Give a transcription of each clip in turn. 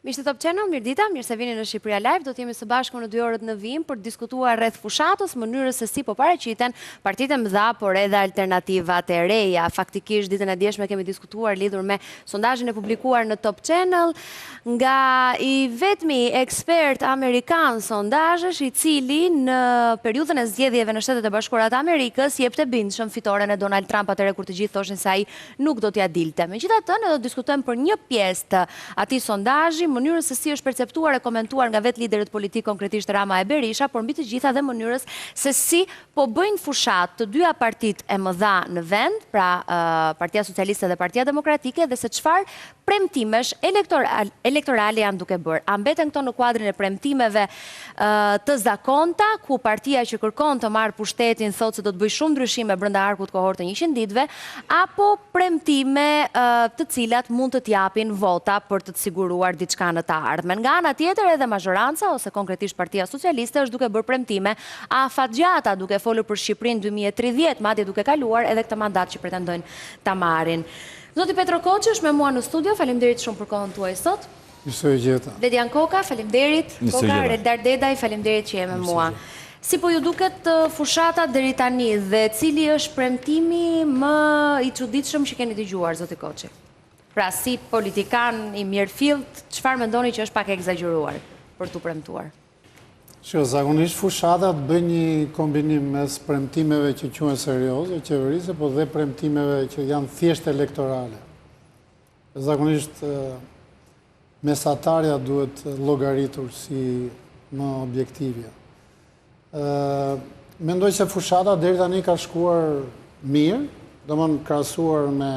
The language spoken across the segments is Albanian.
Miqtë Top Channel, mirë dita, mirë se vini në Shqipëria Live. Do të jemi së bashku në 2 orët në vijim për të diskutuar rreth fushatës, mënyrës se si po paraqiten partitë e mëdha, por edhe alternativat e reja. Faktikisht ditën e djeshme kemi diskutuar lidhur me sondazhin e publikuar në Top Channel nga i vetmi ekspert amerikan sondazhesh, i cili në periudhën e zgjedhjeve në Shtetet e Bashkuara të Amerikës jepte bindshëm fitoren e Donald Trump, atëherë kur të gjithë thoshin se ai nuk do t'ia dilte. Megjithatë, ne do të diskutojmë për një pjesë të atij sondazhi, mënyrës se si është perceptuar e komentuar nga vetë liderët politik, konkretisht Rama e Berisha, por mbi të gjitha dhe mënyrës se si po bëjnë fushat të dyja partitë e mëdha në vend, pra Partia Socialiste dhe Partia Demokratike, dhe se çfarë premtimesh elektorale janë duke bërë. A mbeten këto në kuadrin e premtimeve të zakonta, ku partia që kërkon të marrë pushtetin thotë se do të bëjë shumë ndryshime brenda arkut kohor të 100 ditëve, apo premtime të cilat mund të t'japin vota për të siguruar diçka në të ardhmen. Nga ana tjetër edhe mazhoranca ose konkretisht Partia Socialiste është duke bërë premtime afatgjata, duke folur për Shqipërinë 2030, madje duke kaluar edhe këtë mandat që pretendojnë ta marrin. Zoti Petro Koçi është me mua në studio, faleminderit shumë për kohën tuaj sot. Mirësoj gjeta. Ledian Koka, faleminderit. Koka, Reldar Dedaj, faleminderit që je me mua. Si po ju duket fushata deri tani dhe cili është premtimi më i çuditshëm që keni dëgjuar, zoti Koçi? Pra, si politikan i mirëfillt, çfarë mendoni që është pak e egzageruar për t'u premtuar? Zakonisht fushatat bëjnë një kombinim mes premtimeve që quhen serioze, qeverisë, po dhe premtimeve që janë thjesht elektorale. Zakonisht mesatarja duhet llogaritur si më objektivja. Mendoj se fushata deri tani ka shkuar mirë, domthonë krahasuar me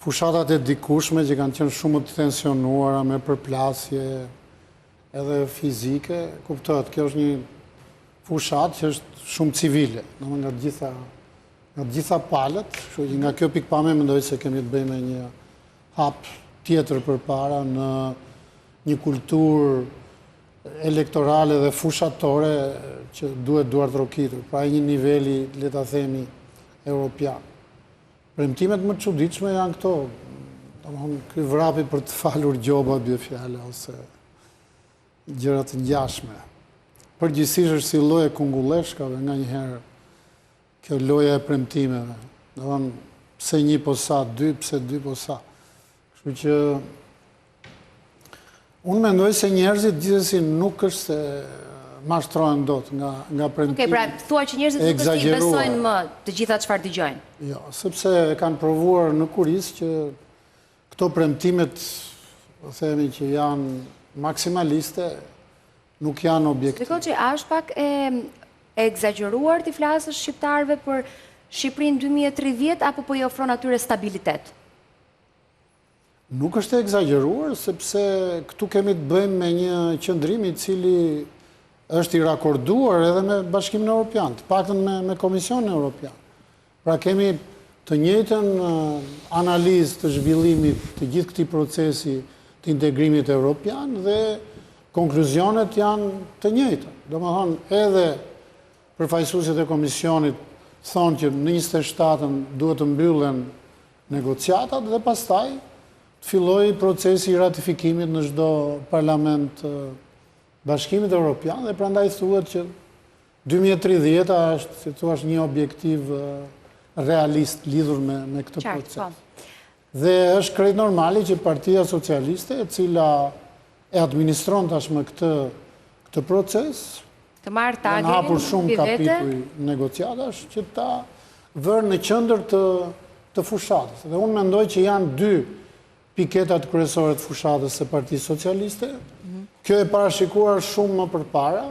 fushatat e dikushme që kanë qenë shumë të tensionuara, me përplasje edhe fizike, kuptohet, kjo është një fushat që është shumë civile, nga të gjitha palët, kështu që nga kjo pikpamje mendoj se kemi të bëjmë një hap tjetër përpara në një kulturë elektorale dhe fushatore që duhet duart rokitur, pra një niveli, le ta themi, europian. Premtimet më të çuditshme janë këto, domethënë ky vrapi për të falur gjoba bie fjala ose gjëra të ngjashme. Përgjithsisht është si lloj e kungulleshkave nganjëherë kjo loja e premtimeve. Domethënë pse një po sa, dy, pse dy po sa. Kështu që unë mendoj se njerëzit gjithsesi nuk është se mashtrohen dot nga premtime. Okej, pra thua që njerëzit nuk është i besojnë më të gjitha çfarë dëgjojnë. Jo, sepse kanë provuar në kuris që këto premtimet, themi që janë maksimaliste, nuk janë objektive. Shiko që është pak e egzageruar t'i flasësh shqiptarëve për Shqipërinë 2030 apo po i ofron atyre stabilitet? Nuk është e egzageruar, sepse këtu kemi të bëjmë me një qëndrim i cili është i rakorduar edhe me Bashkimin Evropian, të paktën me Komisionin Evropian. Pra kemi të njëjtën analizë të zhvillimit të gjithë këtij procesi të integrimit evropian dhe konkluzionet janë të njëjta. Domethënë edhe përfaqësuesit e komisionit thonë që në 27-ën duhet të mbyllen negociatat dhe pastaj të fillojë procesi i ratifikimit në çdo parlament Bashkimit Evropian dhe prandaj thuhet që 2030 është, si thua, një objektiv realist lidhur me këtë proces. Dhe është krejt normali që Partia Socialiste, e cila e administron tashmë këtë proces, të hapur shumë kapituj negociatash, që ta vërë në qendër të fushatës. Dhe unë mendoj që janë 2 piketat kryesore të fushatës së Partisë Socialiste. Kjo e parashikuar shumë më përpara.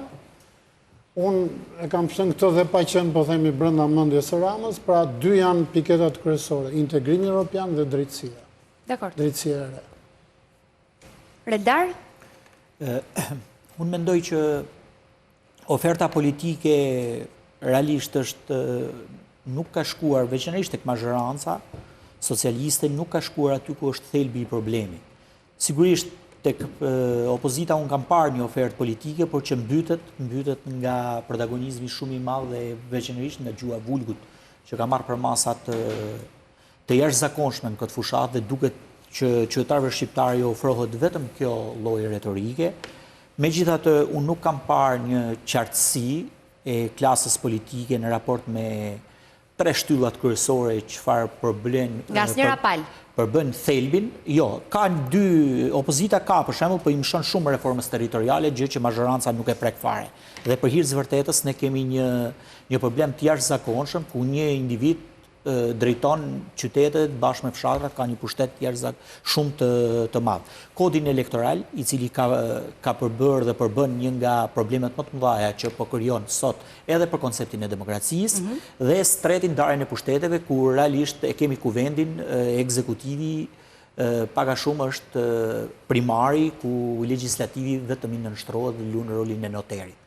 Unë e kam thënë këtë dhe pa qenë, po themi, brenda mendjes së Ramës, pra 2 janë piketat kryesore, integrimi evropian dhe drejtësia. Dakor. Drejtësia e re. Reldar? Unë mendoj që oferta politike realisht është nuk ka shkuar veçanërisht tek mazhoranca socialiste, nuk ka shkuar aty ku është thelbi i problemit. Sigurisht tek opozita unë kam parë një ofertë politike, por që mbytet nga protagonizmi shumë i madh dhe veçanërisht nga gjua vulgut, që ka marrë për masat të jashtëzakonshme në këtë fushat dhe duket që qytetarëve shqiptarë ju ofrohet vetëm kjo lloj retorike. Megjithatë, unë nuk kam parë një qartësi e klasës politike në raport me 3 shtyllat kryesore çfarë problem nga asnjëra palë përbën thelbin. Jo, ka opozita ka, për shembull, po i mshon shumë reformës territoriale, gjë që mazhoranca nuk e prek fare. Dhe për hir të vërtetës ne kemi një problem të jashtëzakonshëm ku një individ drejton qytetet bashkë me fshatrat, ka një pushtet shumë të madh. Kodin elektoral, i cili ka përbërë dhe përbën një nga problemet më të mëdha që po krijon sot edhe për konceptin e demokracisë, dhe stretin ndarjen e pushteteve, ku realisht e kemi kuvendin ekzekutivi pak a shumë është primari, ku legislativi vetëm i nënshtrohet dhe luan rolin e noterit.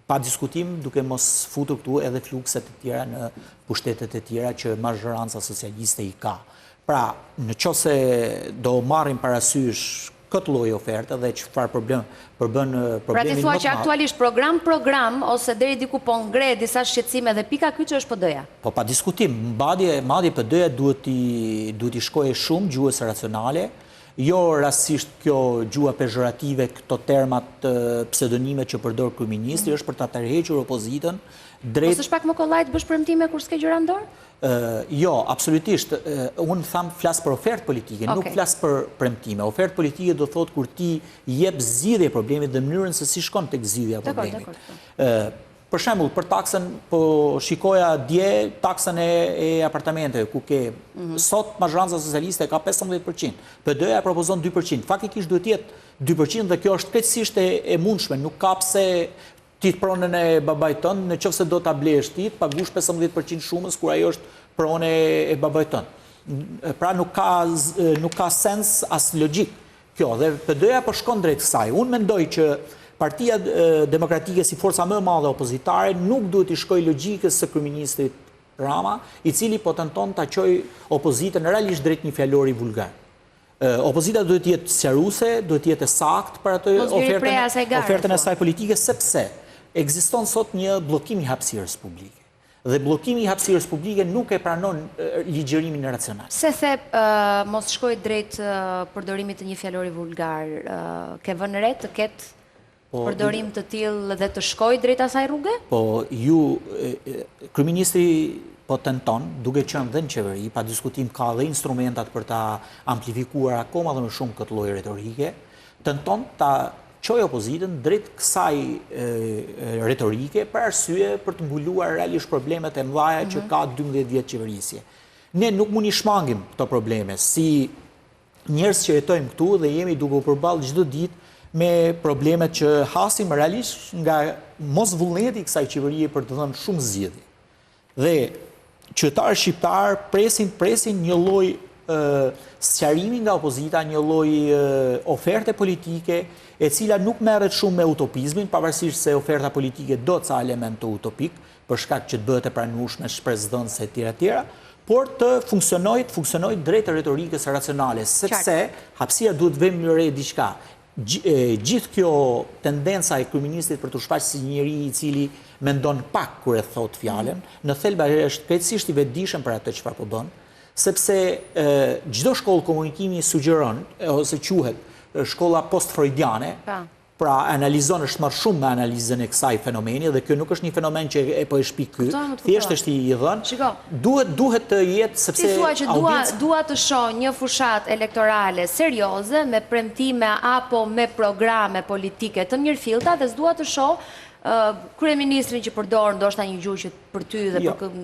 Pa diskutim, duke mos futur këtu edhe flukset e tjera në pushtetet e tjera që mazhoranca socialiste i ka. Pra, në qoftë se do marrim parasysh këtë lloj oferte dhe çfarë përbën problemin më të madh. Pra ti thua që aktualisht program ose deri diku po ngre disa shqetësime dhe pika kyçe është PD-ja. Po pa diskutim, madje PD-ja duhet i shkojë shumë gjuhës racionale. Jo rastisht kjo gjua pejorative, këto termat pseudonime që përdor kryeministri, është për ta tërhequr opozitën drejt. Ose është pak më kollaj të bësh premtime kur s'ke gjëra në dorë? Jo, absolutisht. Unë flas për ofertë politike, nuk flas për premtime. Ofertë politike do thotë kur ti jep zgjidhje problemit dhe mënyrën se si shkon tek zgjidhja e problemit. Për shembull, për taksën, po shikoja dje taksën e apartamenteve, ku ke sot mazhoranca socialiste ka 15%, PD-ja propozon 2%. Faktikisht duhet të jetë 2% dhe kjo është krejtësisht e mundshme, nuk ka pse ti të pronën e babait tënd, nëse do ta blesh ti, të paguash 15% shumës kur ajo është pronë e babait tënd. Pra nuk ka sens as logjik kjo, dhe PD-ja po shkon drejt kësaj. Unë mendoj që Partia Demokratike si forca më e madhe opozitare nuk duhet i shkojë logjikës së kryeministrit Rama, i cili po tenton ta çojë opozitën realisht drejt një fjalori vulgar. Opozita duhet të jetë sqaruese, duhet të jetë saktë për atë ofertën e saj politike, sepse ekziston sot një bllokim i hapësirës publike. Dhe bllokimi i hapësirës publike nuk e pranon ligjërimin racional. Se the mos shkojë drejt përdorimit të një fjalori vulgar, ke vënë re të ketë përdorim të tillë dhe të shkojë drejt asaj rruge? Po, kryeministri po tenton, duke qenë dhe në qeveri, pa diskutim ka dhe instrumentat për ta amplifikuar akoma dhe më shumë këtë lloj retorike, tenton ta çojë opozitën drejt kësaj retorike për arsye për të mbuluar realisht problemet e mëdha që ka 12 vjet qeverisje. Ne nuk mund i shmangim këto probleme si njerëz që jetojmë këtu dhe jemi duke u përballë çdo ditë me problemet që hasim realisht nga mos vullneti i kësaj qeverie për të dhënë shumë zgjidhje. Dhe qytetarët shqiptar presin një lloj sqarimi nga opozita, një lloj oferte politike e cila nuk merret shumë me utopizmin, pavarësisht se oferta politike do ca element të utopik, për shkak që të bëhet e pranueshme, shpresdhënëse etj. Por të funksionojë drejt retorikës racionale, sepse hapësira duhet vëmë re diçka. Gjithë kjo tendenca e kryeministrit për të shfaqur si njëri i cili mendon pak kur e thot fjalën, në thelba është krejtësisht i vetëdijshëm për atë çfarë po bën, sepse çdo shkollë komunikimi sugjeron ose quhet shkolla post-freudiane, pra analizon është marrë shumë me analizën e kësaj fenomeni, dhe kjo nuk është një fenomen që e po e shpik ky, thjesht është i dhënë. Duhet të jetë sepse si thua që dua të shoh një fushat elektorale serioze me premtime apo me programe politike të mirëfillta, dhe s'dua të shoh kryeministrin që përdor ndoshta një gjuhë që për ty dhe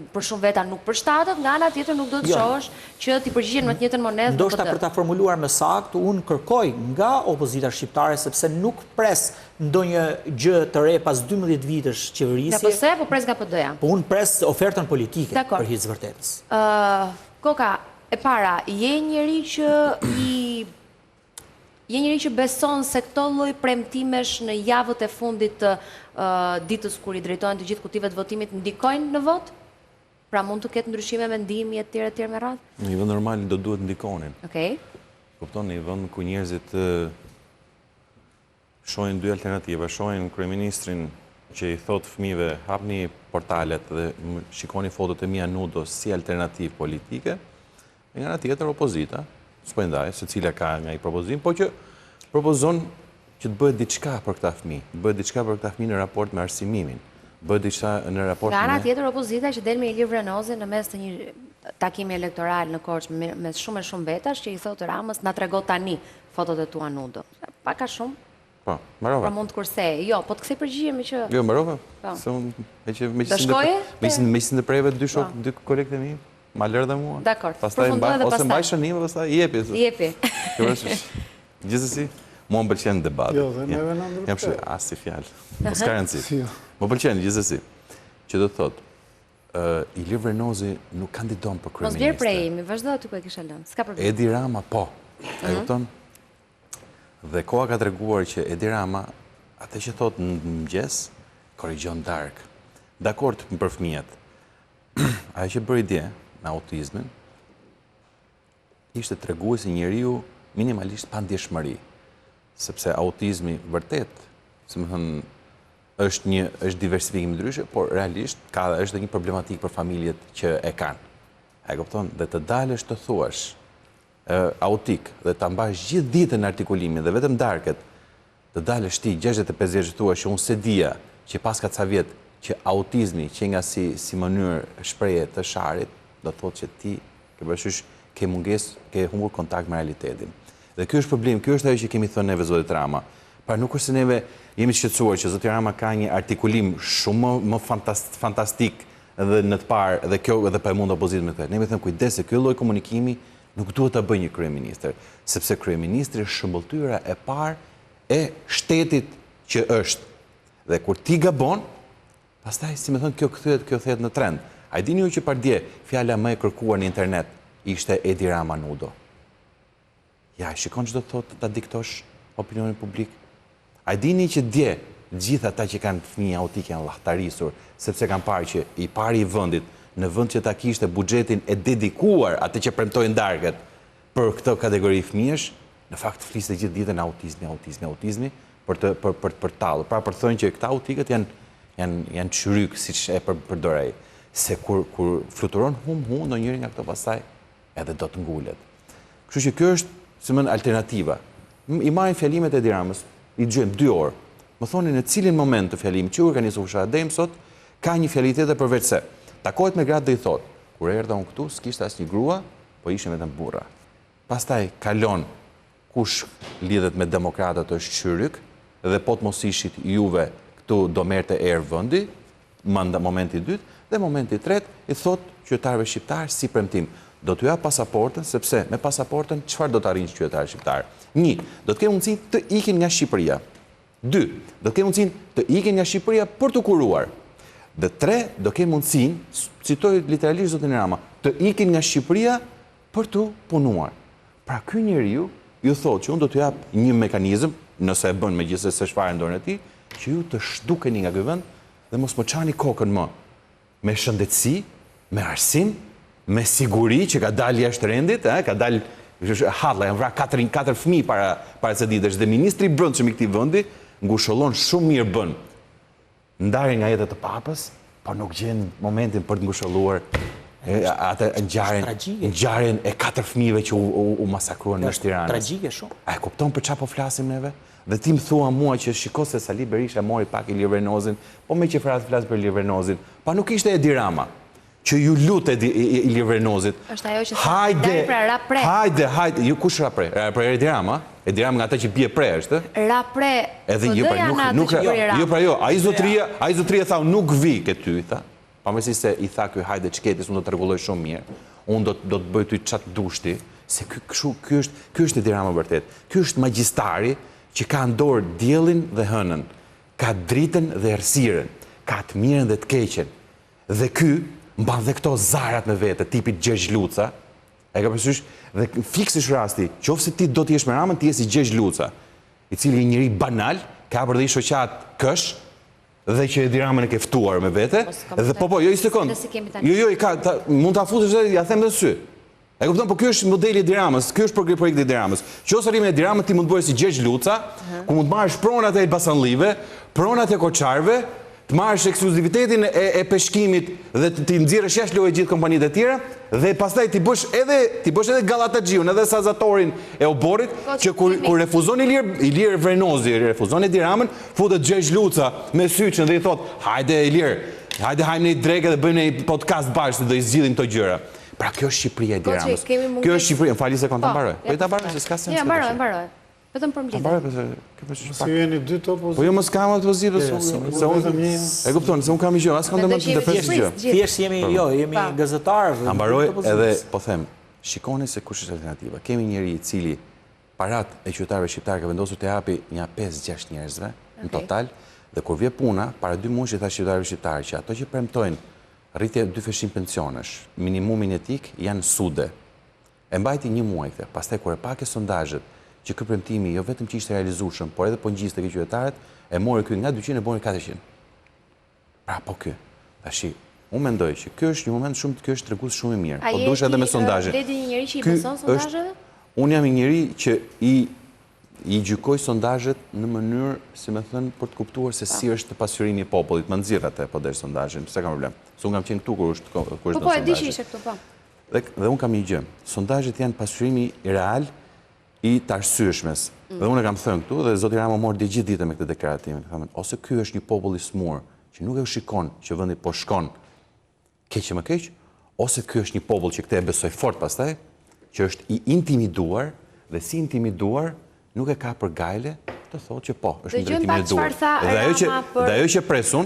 për shumë veta nuk përshtatet, nga ana tjetër nuk do të shohësh që ti përgjigjen me të njëjtën monedhë. Ndoshta për ta formuluar më saktë, unë kërkoj nga opozita shqiptare, sepse nuk pres ndonjë gjë të re pas 12 vitesh qeverisje. Ja, po se po pres nga PD-ja. Po unë pres ofertën politike për hir të vërtetës. Koka e para, je njëri që beson se këto lloj premtimesh në javët e fundit të ditës kur i drejtohen të gjithë kutive të votimit ndikojnë në vot? Pra mund të ketë ndryshime mendimi etj. Me radhë? Në një vend normal do duhet ndikonin. Okej. Kupton, në një vend ku njerëzit shohin dy alternativa, shohin kryeministrin që i thot fëmijëve hapni portalet dhe shikoni fotot e mia nudo si alternativë politike, e nga ana tjetër opozita, s'po ndaj, se cila ka nga i propozim, po që propozon që të bëhet diçka për këta fëmijë, të bëhet diçka për këta fëmijë në raport me arsimimin, bëhet diçka në raport me... Nga ana tjetër opozita që del me Ilir Vrenozi në mes të një takimi elektoral në Korçë me shumë e shumë vetash që i thotë Ramës na trego tani fotot e tua nudo. Pak a shumë. Po, mbarova. Pra mund të kursej. Jo, po të kthej përgjigjemi që... Jo, mbarova. Me që në prejve dy shok, dy kolegët e mi, ma lërë dhe mua. Dakor, përfundoj dhe pastaj. Ose mbaj shënime, pastaj jepi. Jepi. Gjithsesi, mua më pëlqen debat. Jo, dhe neve në ndërprej. As si fjalë. Po s'ka rëndësi. Më pëlqen gjithsesi. Që do të thotë, Ilir Vrenozi nuk kandidon për kryeminist. Mos bjerë prejimi, vazhdo aty ku e kisha lënë. S'ka problem. Edi Rama po. E kupton? Dhe koha ka treguar që Edi Rama, atë që thotë në mëngjes, korrigjon dark. Dakord për fëmijët. Ajo që bëri dje me autizmin, ishte treguesi njeriu minimalisht pa ndjeshmëri. Sepse autizmi vërtet, si më thënë, është diversifikim ndryshe, por realisht është dhe një problematik për familjet që e kanë. E kupton? Dhe të dalësh të thuash autik dhe të ambash gjithë ditën në artikulimin dhe vetëm darket, të dalësh ti 65 vjeç të thuash që unë se dia që pas ka ca vjet që autizmi që nga si mënyrë shprehje të sharit, do thotë që ti ke përshtysh ke mungesë, ke humbur kontakt me realitetin. Dhe ky është problem, ky është ajo që kemi thënë neve zotit Rama. Pra nuk është se neve jemi shqetësuar që zoti Rama ka një artikulim shumë më fantastik dhe në të parë dhe kjo edhe pa e mund opozitën me këtë. Ne thëmë kujdes se ky lloj komunikimi nuk duhet ta bëjë një kryeministër, sepse kryeministri është shëmbëltyra e parë e shtetit që është. Dhe kur ti gabon, pastaj si më thon kjo kthehet në trend. A e dini ju që pardje fjala më e kërkuar në internet ishte Edi Rama nudo. Ja, shikon ç'do thotë ta diktosh opinionin publik. A dini që dje gjithë ata që kanë fëmijë autik janë llahtarisur, sepse kanë parë që i pari i vendit në vend që ta kishte buxhetin e dedikuar atë që premtojnë darket për këtë kategori fëmijësh, në fakt fliste gjithë ditën autizmi për tallë. Pra për thonë që këta autikët janë çryk siç e përdor ai, se kur fluturon ndonjëri nga këto pastaj edhe do të ngulet. Kështu që kjo është si alternativa. I marrin fjalimet e Edi Ramës, i dëgjojmë 2 orë. Më thoni në cilin moment të fjalimit që organizoi fusha deri sot ka një fjali tjetër përveç se takohet me gratë dhe i thotë, kur erdha unë këtu, s'kishte asnjë grua, po ishin vetëm burra. Pastaj kalon kush lidhet me demokratët është qyryk dhe po të mos ishit juve këtu do merrte erë vendi, momenti i dytë, dhe momenti i tretë i thotë qytetarëve shqiptar si premtim. Do t'ju jap pasaportën, sepse me pasaportën çfarë do të arrijë qytetarë shqiptar? 1. Do të kenë mundësi të ikin nga Shqipëria. 2. Do të kenë mundësi të ikin nga Shqipëria për të kuruar. Dhe 3. Do kenë mundësi, citoj literalisht zotin Rama, të ikin nga Shqipëria për të punuar. Pra ky njeriu ju thotë që unë do t'ju jap një mekanizëm, nëse e bën megjithëse s'është fare në dorën e tij, që ju të zhdukeni nga ky vend dhe mos më çani kokën më. Me shëndetësi, me arsim, me siguri që ka dalë jashtë rendit, ka dalë halla, janë vrarë 4 fëmijë para se ditësh dhe ministri i brendshëm i këtij vendi ngushëllon shumë mirë bën. Ndarje nga jeta të papës, por nuk gjen momentin për të ngushëlluar atë ngjarjen e 4 fëmijëve që u masakruan në Tiranë. Tragjike shumë. A e kupton për çfarë po flasim neve? Dhe ti më thua mua që shiko se Sali Berisha mori pak Ilir Vrenozin, po me që flas për Ilir Vrenozin, pa nuk ishte Edi Rama që ju lutet Ilir Vrenozit. Është ajo që hajde, pra rapre. Hajde, ju kush rapre? Rapre Edi Rama? Edi Rama nga ata që bie pre është? Rapre. Edhe jo, pra jo, ai zotria tha nuk vi ke ty, tha. Pavarësisht se i tha ky hajde çketis, unë do të rregulloj shumë mirë. Unë do të bëj ty çat dushti, se ky është Edi Rama vërtet. Ky është magjistari që ka në dorë diellin dhe hënën, ka dritën dhe errësirën, ka të mirën dhe të keqen. Dhe ky mban dhe këto zarat me vete, tipit Gjergj Luca, e ka përsysh, dhe fiksish rasti, qofse ti do t'jesh me Ramën, ti je si Gjergj Luca, i cili një njeri banal, ka për dhe i shoqat kësh, dhe që Edi Ramën e ke ftuar me vete, dhe jo, i sekund, mund t'a fusësh dhe ja them dhe sy. E kupton, po kjo është modeli Edi Ramës, kjo është projekti Edi Ramës. Qofse arrim me Edi Ramën, ti mund të bëhesh si Gjergj Luca, ku mund të marrësh pronat e Elbasanllive, pronat e Koçarëve, të marrësh ekskluzivitetin e peshkimit dhe të nxjerrësh jashtë lojë gjithë kompanitë e tjera dhe pastaj ti bësh edhe Gallataxhiun, edhe Sazatorin e Oborit, që kur refuzon Ilir Vrenozi, refuzon Edi Ramën, futet Gjergj Luca me syçën dhe i thot: "Hajde Ilir, hajde hajmë në drekë dhe bëjmë një podcast bashkë dhe i zgjidhim këto gjëra." Pra kjo është Shqipëria e Edi Ramës. Kjo është Shqipëria, më fali se ta mbaroj. Po ta mbaroj se s'ka sens. Ja, mbaroj. Vetëm për mblidhje. Si jeni dy të opozit. Po jo mos kam atë pozitë, se unë e kupton, se unë kam gjë, as kam ndonjë të defensë gjë. Thjesht jemi gazetarë. Ta mbaroj edhe po them, shikoni se kush është alternativa. Kemi njëri i cili parat e qytetarëve shqiptarë ka vendosur të japi një 5-6 njerëzve në total, dhe kur vje puna, para 2 muaj tha qytetarëve shqiptarë që ato që premtojnë rritje 2 fshim pensionesh, minimumin etik janë sude. E mbajti 1 muaj këtë. Pastaj kur e pak e sondazhet që ky premtimi jo vetëm që ishte realizueshëm, por edhe po ngjiste tek qytetarët, e mori ky nga 200 e bën 400. Pra po ky. Tashi, unë mendoj që ky është një moment ky është tregues shumë i mirë. Po duhet edhe me sondazhe. Ledi një njerëz që i beson sondazheve? Unë jam një njeri që i gjykoj sondazhet në mënyrë, si më thënë, për të kuptuar se si është pasqyrimi i popullit. Më nxjerr atë po der sondazhin, s'ka problem. Se unë kam qenë këtu kur është sondazhi. Po e di që ishe këtu, po. Dhe unë kam një gjë. Sondazhet janë pasqyrimi real i të arsyeshmes. Dhe unë e kam thënë këtu dhe zoti Rama mori gjithë ditën me këtë deklarativin. Thamë, ose ky është një popull i smur që nuk e shikon që vendi po shkon keq më keq, ose ky është një popull që këtë e besoj fort pastaj, që është i intimiduar dhe si intimiduar nuk e ka për gajle të thotë që po, është në drejtimin e duhur. Dhe ajo që presun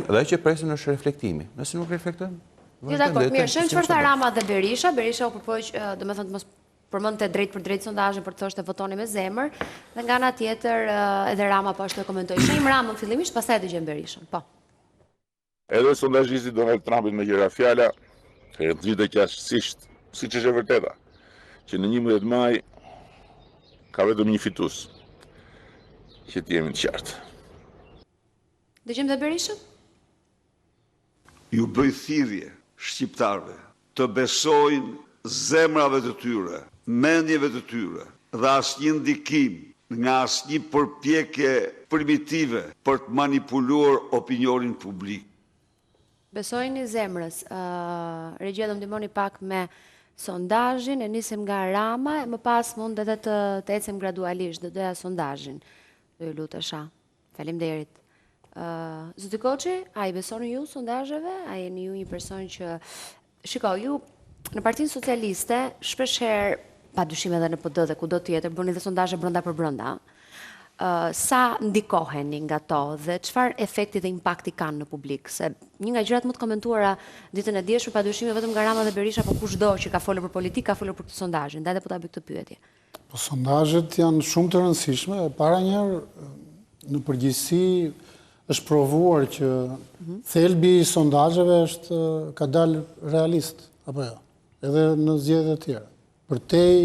është reflektimi. Nëse nuk reflektojmë, jo, dakor, mirë, shem çfarë tha Rama dhe Berisha. Berisha u përpoq, domethënë të mos përmendte drejt për drejt sondazhin për të thoshte votoni me zemër, dhe nga ana tjetër edhe Rama po ashtu e komentoi. Shehim Ramën fillimisht, pastaj dëgjojmë Berishën. Po. Edhe sondazhisti Donald Trumpit me gjëra fjala e nxitë qartësisht, siç është e vërteta, që në 11 maj ka vetëm një fitues. Që të jemi të qartë. Dëgjojmë dhe Berishën? Ju bëj thirrje shqiptarëve të besojnë zemrave të tyre, mendjeve të tyre dhe asnjë ndikim nga asnjë përpjekje primitive për të manipuluar opinionin publik. Besojni zemrës. Regjia do më ndihmoni pak me sondazhin, e nisim nga Rama, e më pas mund edhe të ecim gradualisht, do doja sondazhin. Do ju lutesha. Faleminderit. Zoti Koçi, a i besoni ju sondazheve? A jeni ju një person që shikoj, ju në Partinë Socialiste shpeshherë, padyshim edhe në PD dhe kudo tjetër, bëni dhe sondazhe brenda për brenda. Sa ndikoheni nga to dhe çfarë efekti dhe impakti kanë në publik? Se një nga gjërat më të komentuara ditën e dieshme, padyshim vetëm nga Rama dhe Berisha, po kushdo që ka folur për politikë, ka folur për këtë sondazhin. Ndaj po ta bëj këtë pyetje. Po sondazhet janë shumë të rëndësishme. Para njëherë, në përgjithësi është provuar që thelbi i sondazheve ka dalë realist, apo jo? Edhe në zgjedhjet e tjera. Përtej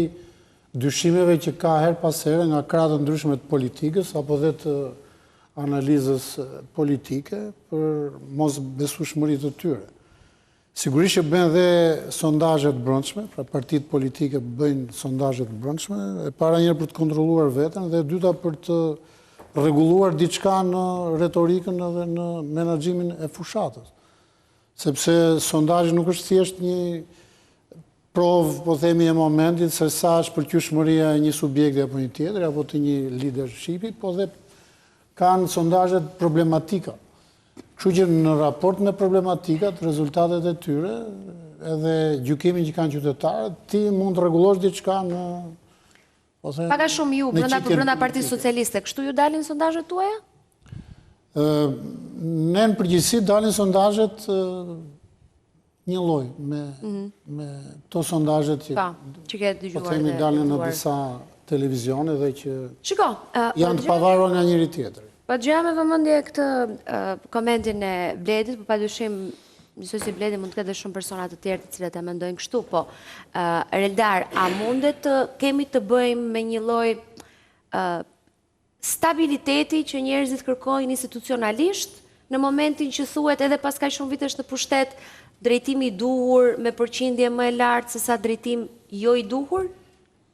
dyshimeve që ka her pas here nga krahë të ndryshme të politikës apo dhe të analizës politike për mos besueshmëritë të tyre. Sigurisht që bëjnë dhe sondazhe të brendshme, pra partitë politike bëjnë sondazhe të brendshme, e para njëherë për të kontrolluar veten dhe e dyta për të rregulluar diçka në retorikën edhe në menaxhimin e fushatës. Sepse sondazhi nuk është thjesht një provë, po themi, e momentit se sa është përqyeshmëria e një subjekti apo një tjetër, apo të një leadershipi, po dhe kanë sondazhet problematika. Kështu që në raport me problematikat, rezultatet e tyre, edhe gjykimin që kanë qytetarët, ti mund të rregullosh diçka në Paka shumë ju, brenda Partisë Socialiste, kështu ju dalin sondazhet tuaja? Ne në përgjithësi dalin sondazhet një lloj me to sondazhet që po themi dalin në disa televizione dhe që janë të pavarura nga njëri tjetri. Po dëgjoj me vëmendje këtë komentin e Bledit, po padyshim njësoj si Bledi mund të ketë shumë persona të tjerë të cilët e mendojnë kështu, po Reldar, a mundet kemi të bëjmë me një lloj stabiliteti që njerëzit kërkojnë institucionalisht në momentin që thuhet edhe pas kaq shumë vitesh të pushtet drejtimi i duhur me përqindje më e lartë se sa drejtim jo i duhur?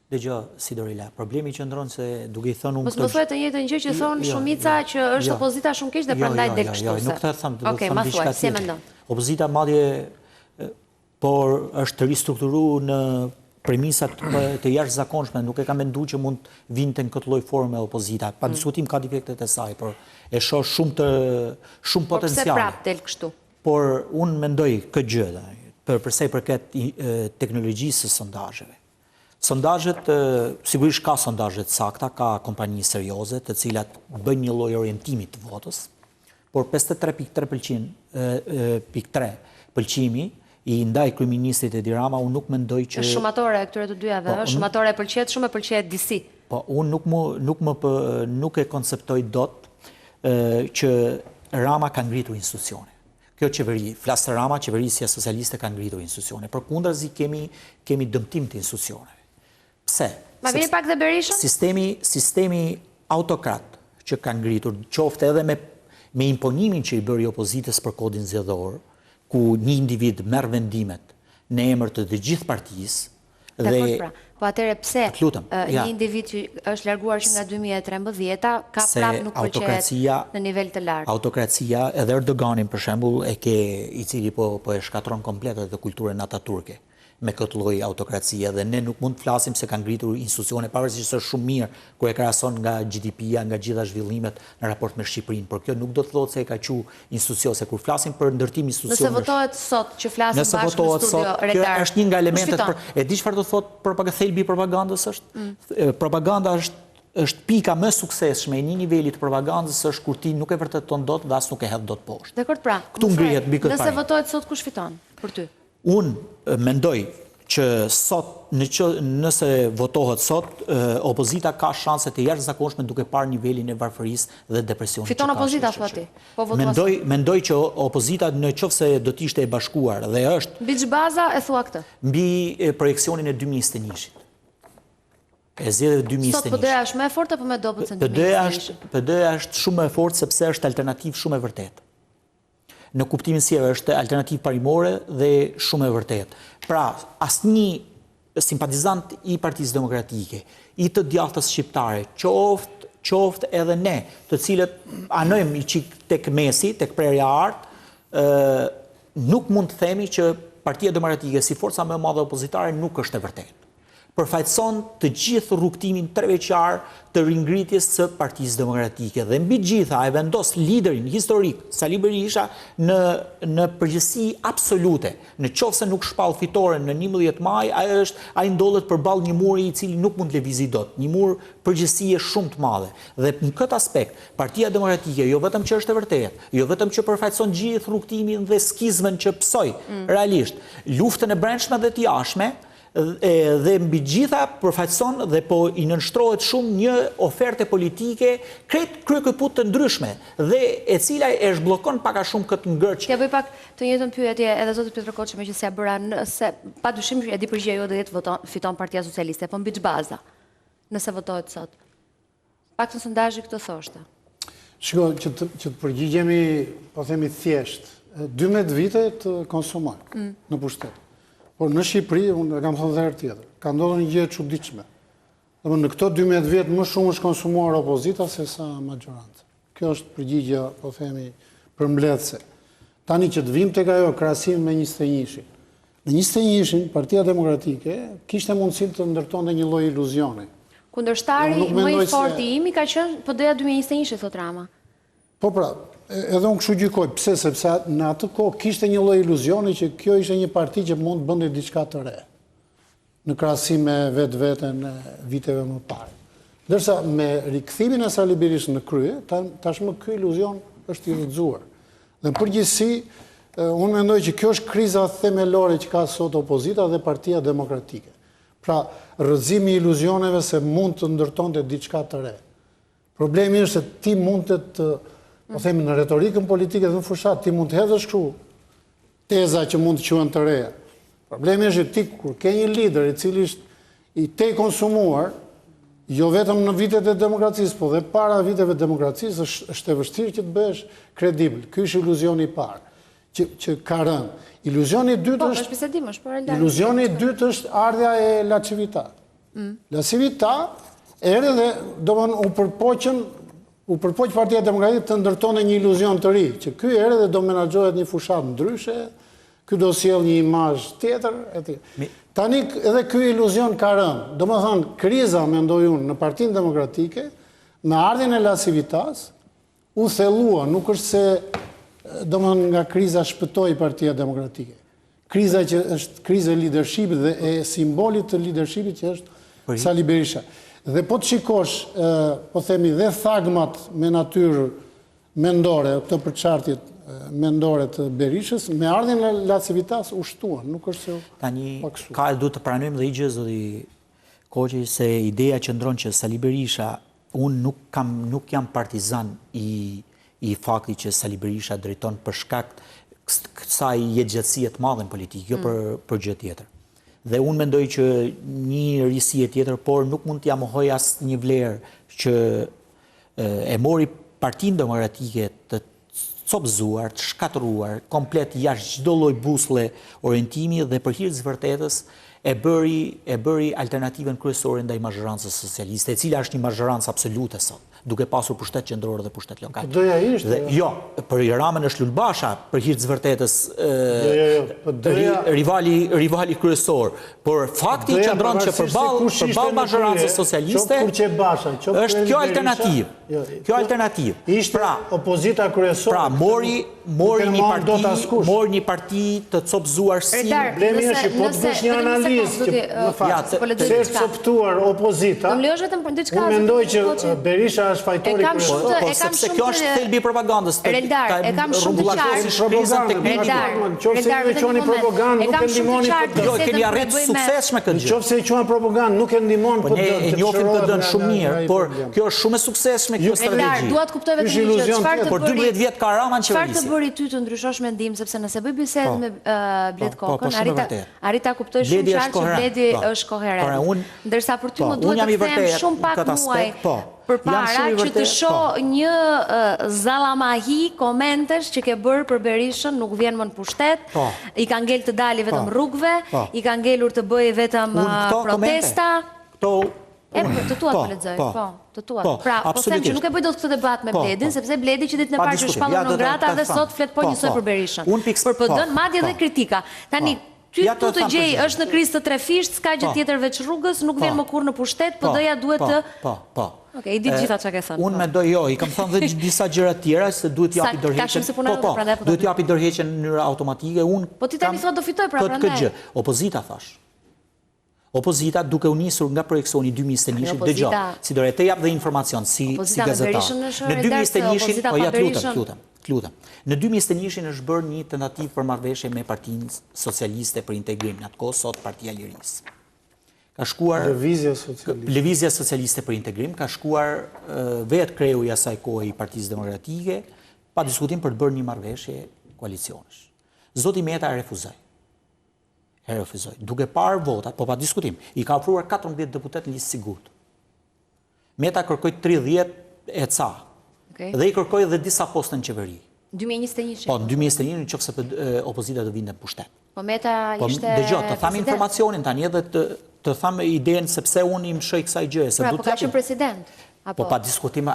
Dëgjoj, Sidorila, problemi qëndron se duke I thënë Mos më thuaj të njëjtën gjë që thon shumica që është opozita shumë keq dhe prandaj del kështu. Jo, nuk ta them, do të them diçka si mendon? Opozita madje por është ristrukturuar në premisat të jashtëzakonshme, nuk e kam menduar që mund vinte në këtë lloj forme opozita. Pa diskutim ka defektet e saj, por e shoh shumë potencial. Pse prap del kështu? Por unë mendoj këtë gjë, përsa I përket teknologjisë së sondazheve. Sondazhet, sigurisht ka sondazhe të sakta, ka kompani serioze, të cilat bëjnë një lloj orientimi të votës, por 53.3% pëlqimi I ndaj kryeministrit Edi Rama, unë nuk mendoj që është shumatore këtyre të dyjave, është shumatore pëlqet, shumë e pëlqet disi. Po unë nuk e konceptoj dot që Rama ka ngritur institucione. Kjo qeveri, flasë Rama, qeverisja socialiste ka ngritur institucione. Përkundazi kemi dëmtim të institucioneve. Pse? Ma vini pak dhe Berisha? Sistemi autokrat që ka ngritur, qofte edhe me imponimin që I bëri opozitës për kodin zgjedhor, ku një individ merr vendimet në emër të gjithë partisë. Pra, po atëre pse një individ që është larguar që nga 2013 ka prap nuk pëlqet në nivel të lartë. Autokracia, edhe Erdoganin për shembull I cili po e shkatron komplet edhe kulturën ataturke me këtë lloj autokracie dhe ne nuk mund të flasim se kanë ngritur institucione pavarësisht se është shumë mirë kur e krahason nga GDP-ja, nga gjitha zhvillimet në raport me Shqipërinë, por kjo nuk do të thotë se e ka qenë institucion, se kur flasim për ndërtim institucionesh. Nëse votohet sot që flasim bashkë në studio retar. Kjo është një nga elementet e di çfarë do të thotë thelbi I propagandës është? Propaganda është pika më suksesshme e një niveli të propagandës është kur ti nuk e vërteton dot dhe as nuk e hedh dot poshtë. Dekord, pra. Ktu ngrihet mbi këtë parë. Nëse votohet sot kush fiton për ty? Unë mendoj që sot, nëse votohet sot, opozita ka shanse të jashtëzakonshme duke parë nivelin e varfërisë dhe depresionit. Fiton opozita, thua ti? Mendoj që opozita në qoftë se do të ishte e bashkuar dhe është... Mbi ç'baza e thua këtë? Mbi projekcionin e 2021-shit. E zgjedhjeve 2021. Sot PD-ja është më e fortë apo më dobët se 2021? PD-ja është shumë më e fortë sepse është alternativë shumë e vërtetë. Në kuptimin si është alternativë parimore dhe shumë e vërtetë. Pra, asnjë simpatizant I Partisë Demokratike, I të djathtës shqiptare, qoftë edhe ne, të cilët anojmë I çik tek mesi, tek prerja art, nuk mund të themi që Partia Demokratike si forca më e madhe opozitare nuk është e vërtetë. Përfaqëson të gjithë rrugtimin 3 vjeçar të ringritjes së Partisë Demokratike dhe mbi gjitha e vendos liderin historik Sali Berisha në përgjithësi absolute. Në qoftë se nuk shpall fitoren në 11 maj, ai ndodhet përballë një muri I cili nuk mund të lëvizë dot, një mur përgjithësie shumë të madhe. Dhe në këtë aspekt, Partia Demokratike jo vetëm që është e vërtetë, jo vetëm që përfaqëson gjithë rrugtimin dhe skizmën që psoi realisht, luftën e brendshme dhe të jashtme, dhe mbi gjitha përfaqëson dhe po I nënshtrohet shumë një oferte politike kryekëput të ndryshme dhe e cila e zhbllokon pak a shumë këtë ngërç. Ja bëj pak të njëjtën pyetje edhe zoti Petro Koçi meqense ja bëra se padyshim e di përgjigja jo do jetë fiton Partia Socialiste, po mbi ç'baza nëse votohet sot. Pak të sondazhi këtë thoshte. Shiko, që të përgjigjemi, po themi thjesht, 12 vite të konsumar në pushtet. Por në Shqipëri, unë kam thënë dhe herë tjetër, ka ndodhur një gjë e çuditshme. Në këto 12 vjet më shumë është konsumuar opozita se sa majoranca. Kjo është përgjigja, po themi, përmbledhëse. Tani që të vim tek ajo krahasim me 21-shin. Në 21-shin, Partia Demokratike kishte mundësinë të ndërtonte një lloj iluzioni. Kundërshtari më I fortë I imi ka qenë PD-ja 2021, thot Rama. Po pra, edhe unë kështu gjykoj, pse, sepse në atë kohë kishte një lloj iluzioni që kjo ishte një parti që mund të bënte diçka të re, në krahasim me vetveten e viteve më parë. Ndërsa me rikthimin e Sali Berishës në krye, tashmë ky iluzion është I rrëzuar. Dhe në përgjithësi, unë mendoj që kjo është kriza themelore që ka sot opozita dhe Partia Demokratike. Pra, rrëzimi I iluzioneve se mund të ndërtonte diçka të re. Problemi është se ti mund të po themi në retorikën politike dhe në fushat, ti mund të hedhësh kështu teza që mund të quhen të reja. Problemi është ti kur ke një lider I cili është I te konsumuar, jo vetëm në vitet e demokracisë, po dhe para viteve e demokracisë, është e vështirë që të bëhesh kredibël. Ky është iluzioni I parë, që ka rënë. Iluzioni I dytë është ardhja e La Civita. La Civita erdhe dhe u përpoq Partia Demokratike të ndërtone një iluzion të ri, që ky erdhe dhe do menaxhohet një fushat ndryshe, ky do sjell një imazh tjetër, etj. Tani edhe ky iluzion ka rënë. Domethënë, kriza, mendoj unë, në Partinë Demokratike, me ardhjen e La Civitas, u thellua, nuk është se domethënë nga kriza shpëtoi Partia Demokratike. Kriza që është kriza e leadershipit dhe e simbolit të leadershipit që është Sali Berisha. Dhe po të shikosh, po themi, dhe thagmat me natyrë mendore, këto përçartjet mendore të Berishës, me ardhjen e La Civitas u shtuan, nuk është se tani ka duhet të pranojmë dhe i gjë zoti Koqi se ideja që ndron që Sali Berisha, unë nuk jam partizan i fakti që Sali Berisha drejton për shkak kësaj jetëgjatësie të madhe në politikë, jo për gjë tjetër. Dhe unë mendoj që një risie tjetër, por nuk mund t'ja mohoj as një vlerë që e mori Partinë Demokratike të copëzuar, të shkatëruar, komplet jashtë çdo lloj buslle orientimi dhe për hir të vërtetës e bëri alternativën kryesore ndaj mazhorancës socialiste, e cila është një mazhorancë absolute sot, duke pasur pushtet qendror dhe pushtet lokal. Doja ishte. Jo, për Ramën është Lulbasha, për hir të vërtetës rivali kryesor, por fakti që ndron që përballë mazhorancës socialiste është kjo alternativë. Kjo alternativë. Ishte opozita kryesore. Pra mori një parti të copëzuar si problemi është që po të bësh një analizë që në fakt se është coptuar opozita. Unë mendoj që Berisha është fajtori kryesor. Sepse kjo është thelbi i propagandës. E kam shumë të qartë. Nëse e quani propagandë, nuk e ndihmoni këtë. Jo, keni arritur sukses me këtë gjë. Nëse e quan propagandë, nuk e ndihmon këtë. Ne e njohim PD-n shumë mirë, por kjo është shumë e suksesshme kjo strategji. Dua të kuptoj vetëm një gjë, por 12 vjet ka Rama në qeverisje. Çfarë të bëri ty të ndryshosh mendim, sepse nëse bëj bisedë me Bled Kokën, arrita kuptoj shumë qartë që Bledi është koherent. Ndërsa për ty më duhet të them shumë pak muaj përpara që të shoh një zallamahi komentesh që ke bërë për Berishën, nuk vjen më në pushtet, i ka ngel të dali vetëm rrugëve, i ka ngelur të bëjë vetëm protesta. Të tuat po lexoj, të tuat. Pra, po them që nuk e bëj dot këtë debat me Bledin, sepse Bledi që ditën e parë që shpallon në ngrata dhe sot flet po njësoj për Berishën. Për PD-n madje edhe kritika. Tani ty tu të gjej është në krizë të trefisht, s'ka gjë tjetër veç rrugës, nuk vjen më kurrë në pushtet, PD-ja duhet të Okej, i di gjitha çka ke thënë. Unë mendoj jo, i kam thënë dhe disa gjëra tjera se duhet t'japi dorëheqjen. Duhet t'japi dorëheqjen në mënyrë automatike. Po ti tani thua do fitoj pra prandaj. Opozita thash. Opozita duke u nisur nga projeksioni 2021-shit, dëgjoj, si do të jap dhe informacion si gazetar. Në 2021-shin, po ja lutem. Në 2021-shin është bërë një tentativë për marrëveshje me Partinë Socialiste për integrim, në atë kohë sot Partia e Lirisë. Ka shkuar Lëvizja Socialiste për integrim, ka shkuar vetë kreu i asaj kohe i Partisë Demokratike, pa diskutim për të bërë një marrëveshje koalicionesh. Zoti Meta refuzoi. Duke parë votat, po pa diskutim, i ka ofruar 14 deputet në listë sigurt. Meta kërkoi 30 e ca. Dhe i kërkoi edhe disa poste në qeveri. 2021. Po, në 2021 nëse opozita do vinte në pushtet. Po Meta ishte dëgjoj, të tham informacionin tani edhe të tham idenë sepse unë i mshoj kësaj gjëje, se duhet të qenë president. Po pa diskutim,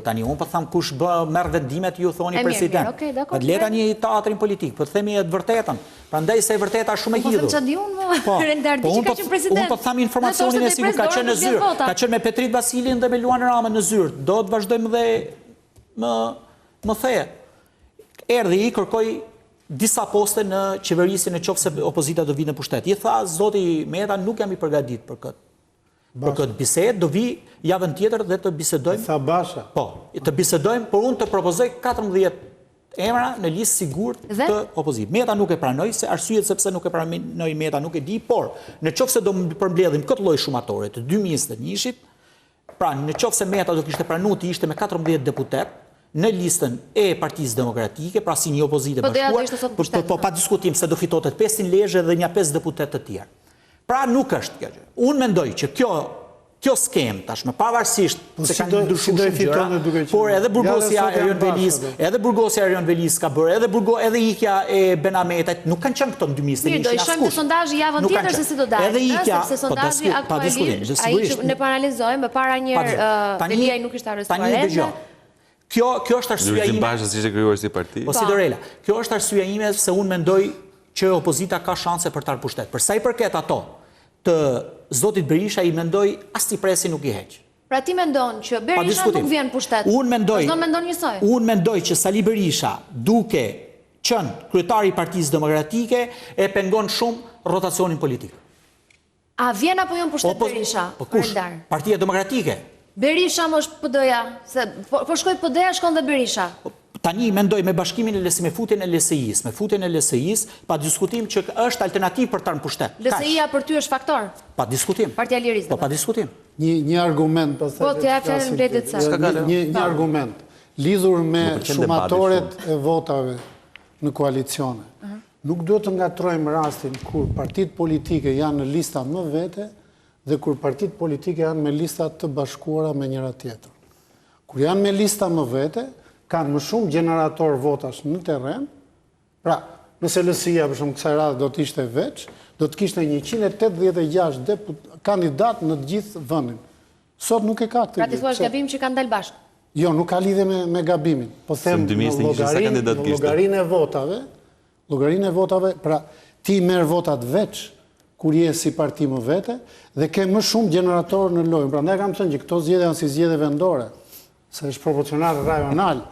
tani unë po tham kush merr vendimet, ju thoni president. Po le tani teatrin politik, po themi të vërtetën. Prandaj se e vërteta është shumë e hidhur. Po çfarë di unë? Rendar di që ka qenë president. Unë po tham informacionin e sigurt, ka qenë në zyrë, ka qenë me Petrit Vasilin dhe me Luan Ramën në zyrë. Do të vazhdojmë dhe më the. Erdhi i kërkoi disa poste në qeverisje nëse opozita do vinë në pushtet. I tha zoti Meta, nuk jam i përgatitur për këtë. Për këtë bisedë do vi javën tjetër dhe të bisedojmë. Tha Basha. Po, të bisedojmë, por unë të propozoj 14 emra në listë sigurt të opozitës. Meta nuk e pranoi, se arsyet sepse nuk e pranoi Meta nuk e di, por nëse do përmbledhim këtë lloj shumatore të 2021-shit, pra nëse Meta do kishte pranuar të ishte me 14 deputet në listën e Partisë Demokratike, pra si një opozitë bashkuar, po pa diskutim se do fitohet 500 lezhë dhe një 5 deputet të tjerë. Pra nuk është kjo gjë. Unë mendoj që kjo kjo skem tashmë pavarësisht se kanë ndryshuar gjëra, por edhe burgosja Erion Velis ka bërë, edhe ikja e Benametajt, nuk kanë qenë këto në 2021. Mirë, do i shojmë të sondazhi javën tjetër se si do dalë. Sepse sondazhi aktualisht, ai që ne analizojmë, para njëherë Deliaj nuk ishte arrestuar. Kjo është arsyeja ime. Bashës ishte krijuar si parti. Po si Dorela, kjo është arsyeja ime se unë mendoj që opozita ka shanse për të ardhur pushtet. Për sa i përket ato të zotit Berisha, i mendoj as ti presi nuk i heq. Pra ti mendon që Berisha nuk vjen pushtet? Unë mendon njësoj. Unë mendoj që Sali Berisha, duke qenë kryetari i Partisë Demokratike, e pengon shumë rotacionin politik. A vjen apo jo në pushtet Berisha? Po kush? Partia Demokratike. Berisha më është PD-ja, po shkoj PD-ja, shkon dhe Berisha. Tani mendoj me bashkimin me futjen e LSI-s, pa diskutim që është alternativë për të në pushtet. LSI-ja për ty është faktor? Pa diskutim. Partia Lirisë. Po pa diskutim. Një argument, po t'ja fjalën mbledhet se. Një argument lidhur me shumatoret e votave në koalicione. Nuk duhet të ngatrojmë rastin kur partitë politike janë në lista më vete dhe kur partitë politike janë me listat të bashkuara me njëra tjetër. Kur janë me lista më vete, kanë më shumë generator votash në terren, pra, nëse LSI-ja për shumë kësaj radhë do të ishte veç, do të kishte 186 kandidat në të gjithë vendin. Sot nuk e ka këtë. Pra ti thua gabim që kanë dalë bashkë? Jo, nuk ka lidhje me gabimin. Po them në llogarinë e votave, pra ti merr votat veç kur je si parti më vete dhe ke më shumë generator në lojë. Prandaj kam thënë që këto zgjedhje janë si zgjedhje vendore, se është proporcional rajonal.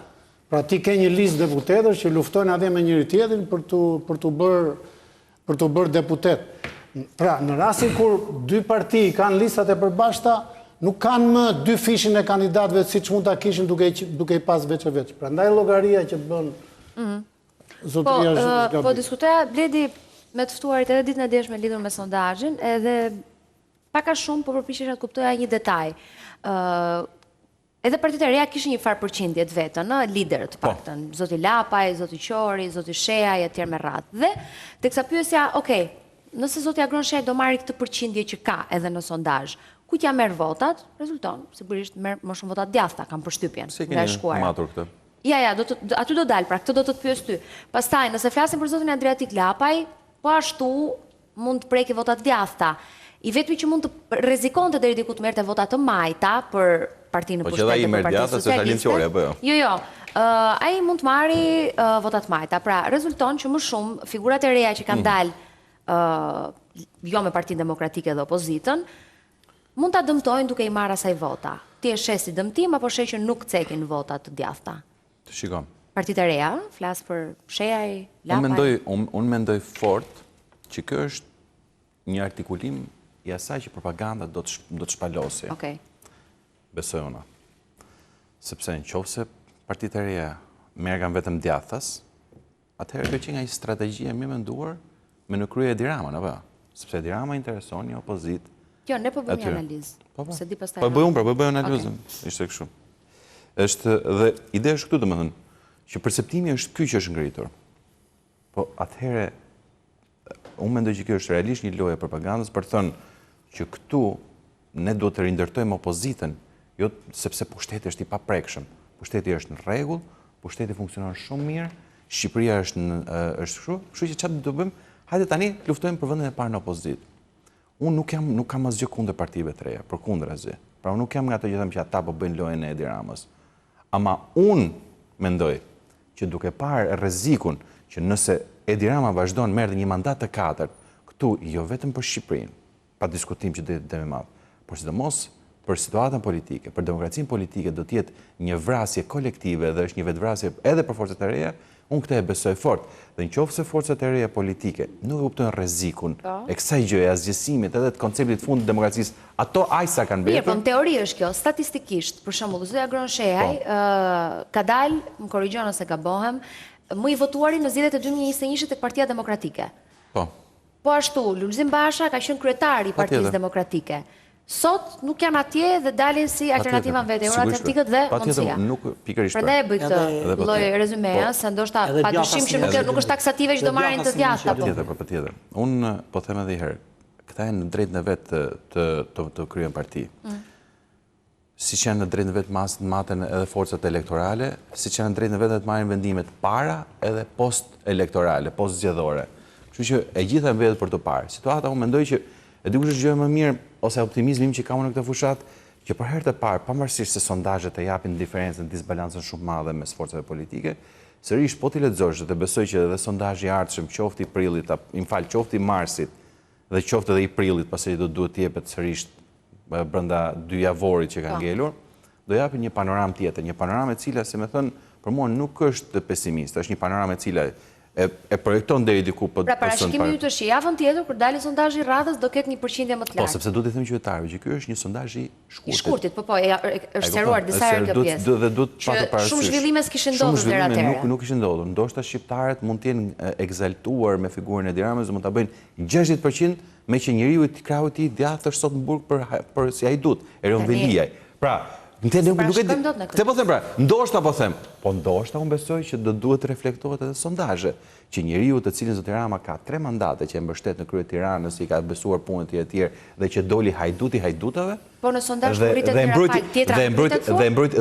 Pra ti ke një listë deputetësh që luftojnë atje me njëri tjetrin për të bërë deputet. Pra, në rastin kur dy parti kanë listat e përbashkëta, nuk kanë më dy fishin e kandidatëve siç mund ta kishin duke i pas veç e veç. Prandaj llogaria që bën zotëria është gabim. Po diskutoja Bledi me të ftuarit edhe ditën e djeshme lidhur me sondazhin, edhe pak a shumë po përpiqesha të kuptoja një detaj. Edhe partitë e reja kishin një farë përqindje të vetën, në lider të paktën, zoti Lapaj, zoti Qori, zoti Sheja e tjerë me radhë. Dhe teksa pyesja, okay, nëse zoti Agron Sheja do marrë këtë përqindje që ka edhe në sondazh, ku t'ja merr votat, rezulton, sigurisht merr më shumë votat djathta, kam përshtypjen nga e shkuara. Matur këtë. Ja, aty do dalë, pra këtë do të të pyes ty. Pastaj, nëse flasim për zotin Adriatik Lapaj, po ashtu mund të preki votat djathta. I vetmi që mund të rrezikonte deri diku të merrte vota të majta për partinë në pushtet e Partisë Socialiste. Jo. Ai mund të marrë vota të majta. Pra, rezulton që më shumë figurat e reja që kanë dalë jo me Partinë Demokratike dhe opozitën, mund ta dëmtojnë duke i marrë asaj vota. Ti e sheh si dëmtim apo sheh që nuk cekin vota të djathta? Të shikom. Partitë e reja, flas për Shejaj, Lapaj. Unë mendoj fort që kjo është një artikulim i asaj që propaganda do të shpalosi. Okej. Besoj unë. Sepse në qoftë se partitë e reja merren vetëm djathtas, atëherë kjo që nga një strategji e mirë menduar me në krye Edi Ramën, apo? Sepse Edi Rama intereson një opozitë. Jo, ne po bëjmë një analizë. Se di pastaj. Po bëjmë analizën. Ishte kështu. Është dhe ide është këtu, domethënë, që perceptimi është ky që është ngritur. Po atëherë unë mendoj që kjo është realisht një lojë e propagandës për të thënë që këtu ne duhet të rindërtojmë opozitën, jo sepse pushteti është i paprekshëm. Pushteti është në rregull, pushteti funksionon shumë mirë, Shqipëria është kështu që çfarë do bëjmë? Hajde tani luftojmë për vendin e parë në opozitë. Unë nuk kam asgjë kundër partive të reja, përkundrazi. Pra unë nuk jam nga ato që them që ata po bëjnë lojën e Edi Ramës. Ama unë mendoj që duke parë rrezikun që nëse Edi Rama vazhdon merr një mandat të katërt, këtu jo vetëm për Shqipërinë, pa diskutim që do të jetë më madh, por sidomos për situatën politike, për demokracinë politike do të jetë një vrasje kolektive dhe është një vetvrasje edhe për forcat e reja. Unë këtë e besoj fort. Dhe në qoftë se forcat e reja politike nuk e kuptojnë rrezikun e kësaj gjëje, asgjësimit edhe të konceptit fund të demokracisë, ato ajsa kanë mbetur. Mirë, po në teori është kjo, statistikisht, për shembull, zotja Agron Shehaj ka dalë, më korrigjon nëse gabohem, më i votuari në zgjedhjet e 2021 tek Partia Demokratike. Po ashtu, Lulzim Basha ka qenë kryetari i Partisë Demokratike. Sot nuk janë atje dhe dalin si alternativa në vete, euroatlantikët dhe mundësia. Prandaj e bëj këtë lloj rezumea, se ndoshta padyshim që nuk është taksative që do marrin të djathta. Patjetër. Unë po them edhe një herë, këta janë në drejtën e vetë të kryen parti. Si që janë në drejtën e vetë maten edhe forcat elektorale, si që janë në drejtën e vetë të marrin vendimet para edhe post-elektorale, post-zgjedhore. Kështu që e gjitha mbetet për të parë. Situata unë mendoj që e dikush është gjë më mirë, ose optimizmi im që kam në këtë fushat, që për herë të parë, pavarësisht se sondazhet e japin diferencën, disbalancën shumë madhe mes forcave politike, sërish po t'i lexosh dhe besoj që edhe sondazhi i ardhshëm, qoftë i prillit, qoftë i marsit dhe qoftë edhe i prillit, pasi duhet të jepet sërish brenda 2 javorit që ka ngelur, do japin një panoramë tjetër, një panoramë e cila, si më thënë, për mua nuk është pesimiste, është një panoramë e cila e projekton deri diku po. Pra parashikimi yt është javën tjetër kur dalë sondazhi i radhës do ketë një përqindje më të lartë. Po, sepse duhet të them qytetarëve që ky është një sondazh i shkurtit. I shkurtit, po, është sqaruar disa herë kjo pjesë. Dhe duhet patë parasysh. Shumë zhvillime s'kishin ndodhur deri atëherë. Shumë zhvillime nuk kishin ndodhur. Ndoshta shqiptarët mund të jenë egzaltuar me figurën e Tiranës, mund ta bëjnë 60% me që njeriu i krahut i djathtë është sot në burg për si ai duhet, Erion Veliaj. Pra, këtë po them pra, ndoshta po them, po ndoshta unë besoj që do duhet të reflektohet edhe sondazhe, që njeriu të cilin zoti Rama ka 3 mandate që e mbështet në krye Tiranës, i ka besuar punët e tjerë dhe që doli hajduti hajdutave. Po në sondazh pritet të Rafal, tjetra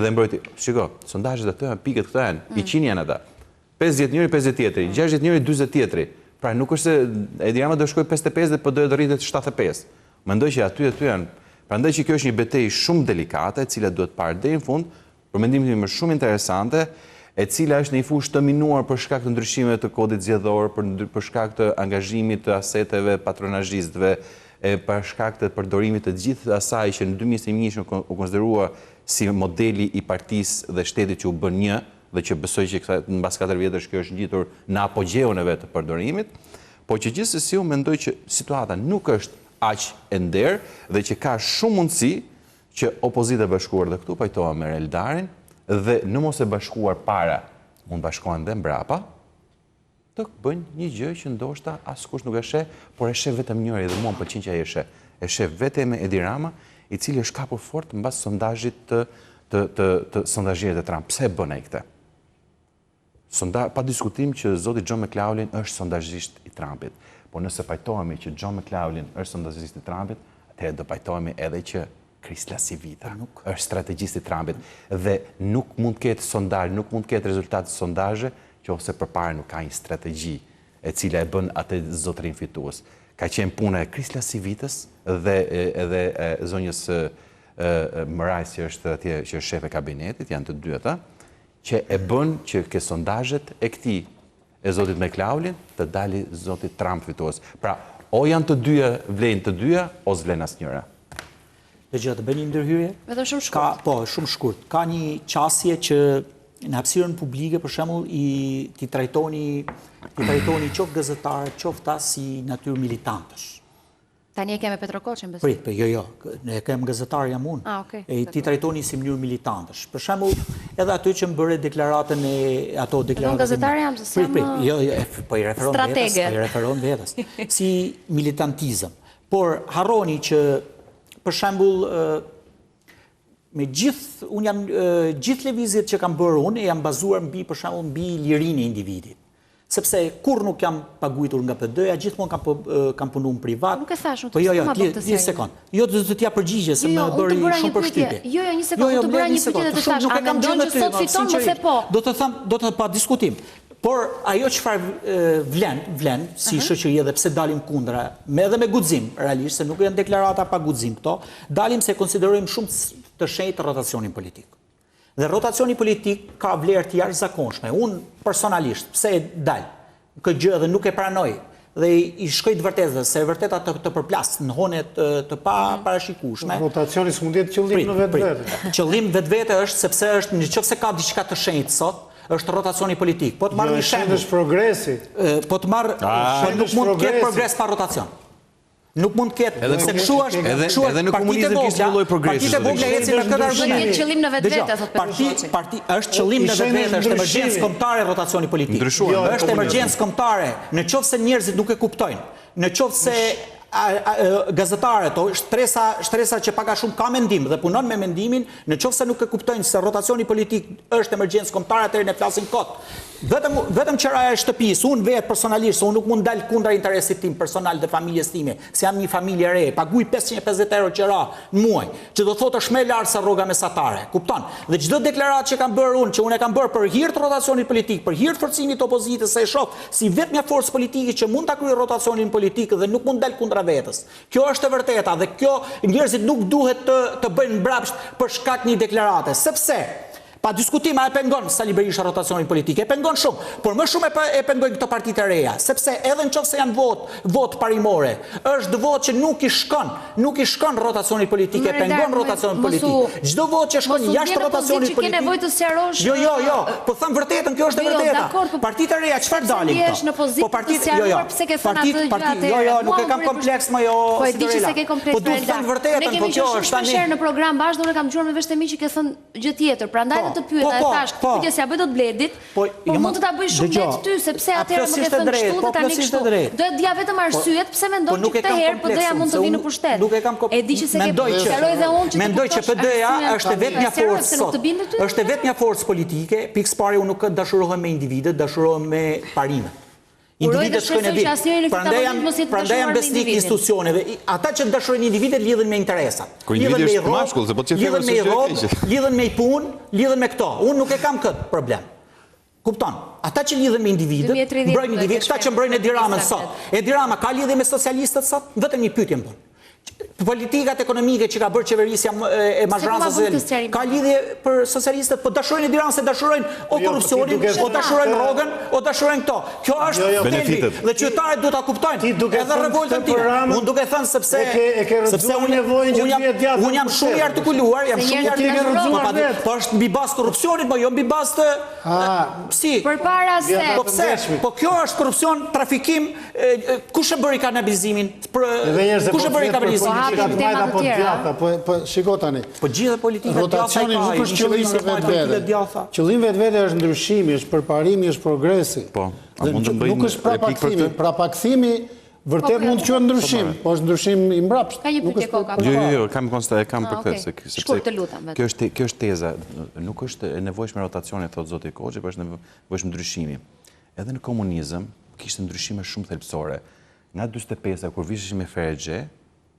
dhe mbrojti. Shiko, sondazhet ato janë pikët këto janë, i qini janë ata. 50 njëri, 50 tjetri, 60 njëri, 40 tjetri. Pra nuk është se Edi Rama do shkoj 55 dhe po do të rritet 75. Mendoj që aty janë. Prandaj që kjo është një betejë shumë delikate, e cila duhet parë deri në fund, për mendimin tim është shumë interesante, e cila është në një fushë të minuar për shkak të ndryshimeve të kodit zgjedhor, për shkak të angazhimit të aseteve patronazhistëve, për shkak të përdorimit të gjithë asaj që në 2021 u konsiderua si modeli i partisë dhe shtetit që u bën një, dhe që besoj që mbas 4 vjetësh kjo është ngjitur në apogjeun e vet të përdorimit, po që gjithsesi unë mendoj që situata nuk është aq e nder dhe që ka shumë mundësi që opozita e bashkuar dhe këtu pajtohem me Eldarin dhe në mos e bashkuar para, mund bashkohen dhe mbrapa, të bëjnë një gjë që ndoshta askush nuk e sheh, por e sheh vetëm njëri dhe mua më pëlqen që ai e sheh. E sheh vetëm Edi Rama, i cili është kapur fort mbas sondazhit të sondazhierit të Trump. Pse e bën ai këtë? Pa diskutim që zoti John McLaughlin është sondazhist i Trumpit. Po nëse pajtohemi që John McLaughlin është sondazhist i Trumpit, atëherë do pajtohemi edhe që Krisla Civita është strategjist i Trumpit. Dhe nuk mund të ketë sondazh, nuk mund të ketë rezultate sondazhe nëse përpara nuk ka një strategji e cila e bën atë zotërin fitues. Ka qenë puna e Krisla Civitës dhe edhe zonjës Mëraj që është atje që është shef e kabinetit, janë të dy ata, që e bën që ke sondazhet e këtij e zotit McLaughlin të dali zotit Trump fitues. Pra, o janë të dyja, vlen të dyja, o s'vlen asnjëra. Dhe gjë të bëni një ndërhyrje? Vetëm shumë shkurt. Po, shumë shkurt. Ka një qasje që në hapësirën publike, për shembull, ti trajtoni qoftë gazetarët, qoftë ata si natyrë militantësh. Tani e kemë Petrokoçin, besoj. Prit, jo, ne kemë gazetar jam unë. Okay. E ti trajtoni si mënyrë militantësh. Për shembull, edhe aty që më bëre deklaratën e ato deklaratën. Unë gazetar jam, se jam. Jo, po i referon vetës, si militantizëm. Por harroni që për shembull me gjithë lëvizjet që kam bërë unë jam bazuar mbi për shembull mbi lirinë e individit. Sepse kur nuk jam paguitur nga PD-ja, gjithmonë kam punuar në privat. Nuk e thash, po jo, një sekond. Jo, do të t'ja përgjigje se më bëri shumë përshtypje. Jo, një sekond, të bëra një pyetje dhe të thash, a mendon që sot fiton ose po? Do të pa diskutim. Por ajo çfarë vlen si shoqëri edhe pse dalim kundra, edhe me guxim, realisht se nuk janë deklarata pa guxim këto, dalim se konsiderojmë shumë të shenjtë rotacionin politik. Dhe rotacioni politik ka vlerë të jashtëzakonshme. Unë personalisht, pse e dal këtë gjë dhe nuk e pranoj, dhe i shkoj të vërtetë, se vërteta të përplas në hone të pa parashikueshme. Rotacioni s'mund të jetë qëllim në vetvete. Qëllim vetvete është sepse është nëse ka diçka të shenjtë sot, është rotacioni politik. Po të marr një shembull. Është progresi. Po të marr, nuk mund të ketë progres pa rotacion. Nuk mund të ketë, se kështu është, edhe në komunizëm kishte një lloj progresi. Partitë vogla ecin me këtë argument. Është qëllim në vetvete, thotë Petrokoçi. Është qëllim në vetvete, është emergjencë kombëtare rotacioni politik. Është emergjencë kombëtare, nëse njerëzit nuk e kuptojnë, nëse gazetarët, shtresa që pak a shumë ka mendim dhe punon me mendimin, nëse nuk e kuptojnë se rotacioni politik është emergjencë kombëtare, atëherë ne flasim kot. vetëm qëraja e shtëpisë, unë vetë personalisht, unë nuk mund dalë kundra interesit tim personal dhe familjes time, se jam një familje re, paguj 550 euro qëra në muaj, që do thotë është me lartë sa rroga mesatare, kupton? Dhe çdo deklaratë që kam bërë unë, që unë e kam bërë për hir të rotacionit politik, për hir të forcimit të opozitës, se e shoh si vetmja forcë politike që mund ta kryejë rotacionin politik dhe nuk mund dalë kundra vetës. Kjo është e vërteta dhe kjo njerëzit nuk duhet të bëjnë mbrapsht për shkak një deklarate, sepse pa diskutim e pengon Sali Berisha rotacionin politik, e pengon shumë, por më shumë e pengojnë këto partitë e reja, sepse edhe nëse janë votë parimore, është votë që nuk i shkon rotacioni politik, e pengon rotacionin politik. Çdo votë që shkon jashtë rotacionit politik. Nevojë të sqarosh. Jo, po them vërtetën, kjo është e vërteta. Partitë e reja çfarë dalin këto? Po partitë pse ke thënë atë? Jo, nuk e kam kompleks më jo. Po e di që se ke kompleks. Po duhet të them vërtetën, po kjo është tani. Në program bashkë unë kam dëgjuar me vesh të mi që ke thënë gjë tjetër. Prandaj të pyeta e thash, pyetja si ja bëj dot Bledit, po mund të ta bëj shumë lehtë ty sepse atëherë më ke thënë kështu dhe tani kështu. Do të dia vetëm arsyet pse mendon që këtë herë PD-ja mund të vinë në pushtet. E di që se ke sqaroj dhe unë që mendoj që PD-ja është vetëm forcë sot. Është vetëm forcë politike, pikë pari unë nuk dashurohem me individët, dashurohem me parimet. Individët shkojnë e ditë. Prandaj jam besnik institucioneve. Ata që dashurojnë individet lidhen me interesat. Lidhen me rrobë, lidhen me punë, lidhen me këto. Unë nuk e kam këtë problem. Kupton? Ata që lidhen me individet, mbrojnë individet, ata që mbrojnë Edi Ramën sot. Edi Rama ka lidhje me socialistët sot? Vetëm një pyetje më bën. Politikat ekonomike që ka bërë qeverisja e mazhrancës ka lidhje për socialistët, po dashurojnë Edi Ramën se dashurojnë o korrupsionin, o dashurojnë rrogën, o dashurojnë këto. Kjo është benefitet. Dhe qytetarët duhet ta kuptojnë. Edhe revoltën time. Unë duke thënë sepse unë jam shumë i artikuluar, po është mbi bazë korrupsionit, po jo mbi bazë të si. Përpara se. Po pse? Po kjo është korrupsion, trafikim, kush e bëri kanabizimin? Kush e bëri kanabizimin? Po shiko tani. Po gjithë politika rotacioni nuk është qëllimi vetvete. Qëllimi vetvete është ndryshimi, është përparimi, është progresi. Po, a mund të bëjmë nuk është prapakthimi. Prapakthimi vërtet mund të quhet ndryshim, po është ndryshim i mbrapsht. Ka një pyetje koka. Jo, kam për këtë. Shkurt të lutem. Kjo është teza, nuk është e nevojshme rotacioni, thotë zoti Koçi, por është nevojshëm ndryshimi. Edhe në komunizëm kishte ndryshime shumë thelbësore. Nga 45-a kur visheshim me Ferexhe,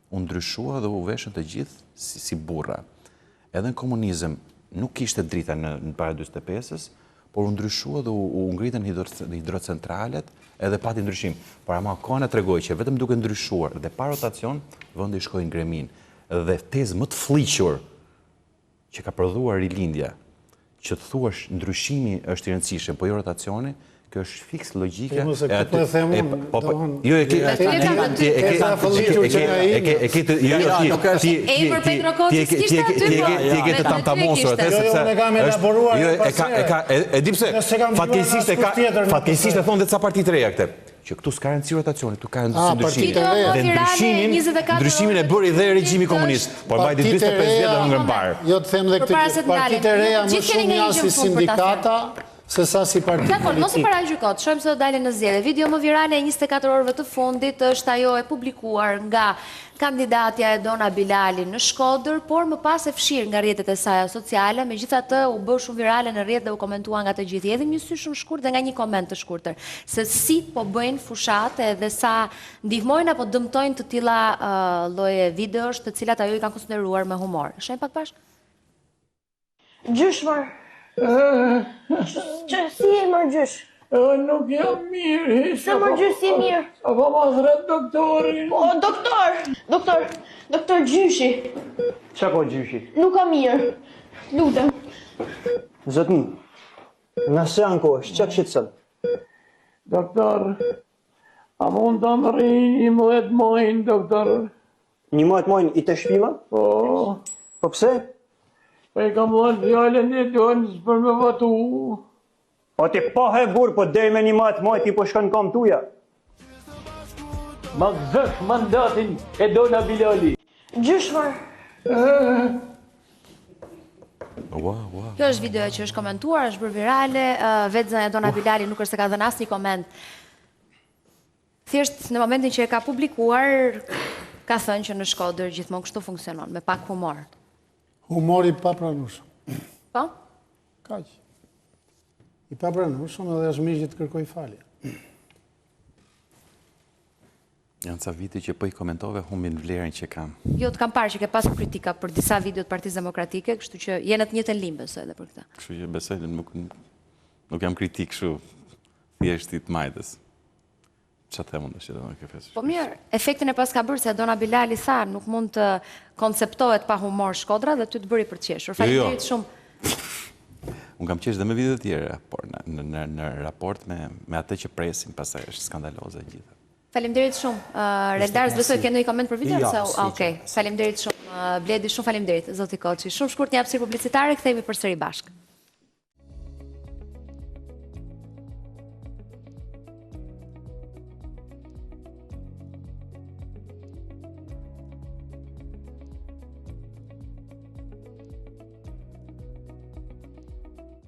u ndryshua dhe u veshën të gjithë si burra. Edhe në komunizëm nuk kishte drita në para 45-ës, por u ndryshua dhe u ngritën hidrocentralet edhe pati ndryshim. Por ama Kona tregoi që vetëm duke ndryshuar dhe pa rotacion, vendi shkoi në gremin. Dhe tezë më të fliqur që ka prodhuar Rilindja, që të thuash ndryshimi është i rëndësishëm, po jo rotacioni, kjo është fiks logjike. Ti e ke të tamtamosur atë sepse e di pse fatkeqësisht e thonë dhe ca partitë reja këtë. Që këtu s'ka rëndësi rotacioni, këtu ka rëndësi ndryshimi. Dhe ndryshimin e bëri dhe regjimi komunist. Por mbajti 45 vjet dhe hëngrën barë. Jo të them dhe këtë partitë e reja më shumë janë si sindikata se sa si partitë politike. Dakor, mos i paragjykot, shohim se do dalin në zgjedhje. Video më virale e 24 orëve të fundit është ajo e publikuar nga kandidatja e Dona Bilali në Shkodër, por më pas e fshir nga rrjetet e saj sociale, megjithatë u bë shumë virale në rrjet dhe u komentua nga të gjithë. Edhe një sy shumë shkurt dhe nga një koment të shkurtër, se si po bëjnë fushate dhe sa ndihmojnë apo dëmtojnë të tilla lloje videosh, të cilat ajo i kanë konsideruar me humor. Shohim pak bashkë. Gjyshmar. Që si e mërë gjysh? Nuk jam mirë. Se mërë gjysh si mirë? Apo ma thret doktorin. O, doktor gjyshi. Qa po gjyshi? Nuk ka mirë. Lutem. Zotni, nëse janë kohë, që kështë sëllë? Doktor, a mund të më rinjë 11 mojnë, doktor? 11 mojnë i të shpila? Po. Po pse? Po i kam dhënë fjallën e tënës për me votu. Po ti pa he burë, po dej me 11 mojnë ti po shkën kam tuja. Ma gëzësh mandatin e Dona Bilali. Gjyshmar. Kjo është video që është komentuar, është bërë virale, vetë zënja Dona Bilali nuk është se ka dhënë asnjë koment. Thjesht në momentin që e ka publikuar, ka thënë që në Shkodër gjithmonë kështu funksionon, me pak humor. Humori pa pranueshëm. Po? Kaq. i papranueshëm edhe është mirë që të kërkoj falje. Janë ca vite që po i komentove humbin vlerën që kam. Jo, të kam parë që ke pasur kritika për disa video të Partisë Demokratike, kështu që jenë të njëjtën limbë besoj edhe për këtë. Kështu që besoj nuk jam kritik kështu thjeshtit majtës. Çfarë them unë që do të kefes. Po mirë, efektin e pas ka bërë se Dona Bilali tha, nuk mund të konceptohet pa humor Shkodra dhe ty të bëri për të qeshur. Faleminderit shumë. Unë kam qesh dhe me video të tjera, por në raport me atë që presin, pastaj është skandaloze gjitha. Faleminderit shumë. Reldars, besoj ke ndonjë koment për video? Okej. Faleminderit shumë. Bledi, shumë faleminderit, zoti Koçi. Shumë shkurt një hapësirë publicitare, kthehemi përsëri bashkë.